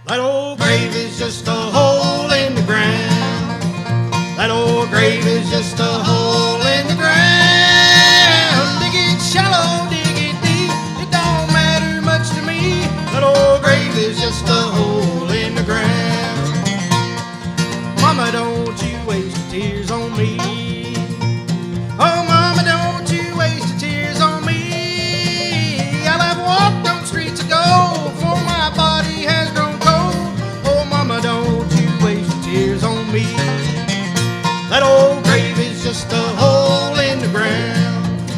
That old grave is just a hole in the ground. That old grave is just a hole in the ground. Dig it shallow, dig it deep, it don't matter much to me. That old grave is just a hole in the ground. Mama, don't you waste your tears on me. Oh, mama, don't you waste your tears on me. I'll have walked on streets of gold, for my body has grown cold. Oh, mama, don't you waste your tears on me. That old grave is just a hole in the ground.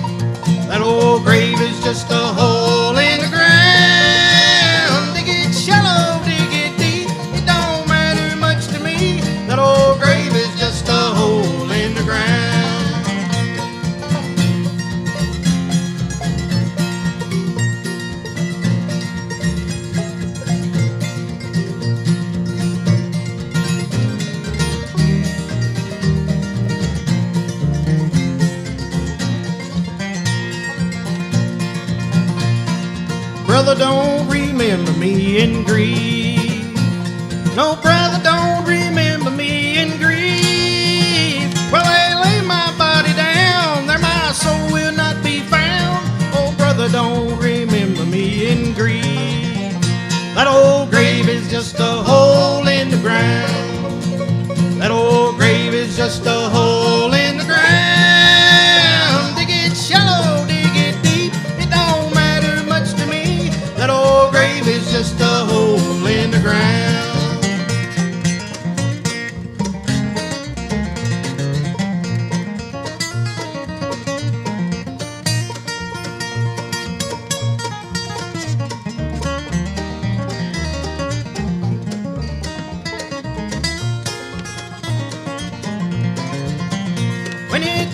That old grave is just a hole in the ground. Dig it shallow, dig it deep, it don't matter much to me. That old grave is just a hole in the ground. Brother, don't remember me in grief. No, brother, don't remember me in grief. Well, they lay my body down, there my soul will not be found. Oh, brother, don't remember me in grief. That old grave is just a hole in the ground. That old grave is just a hole in the ground. Dig it shallow, dig it deep, it don't matter much to me. That old grave is just a hole in the ground. When it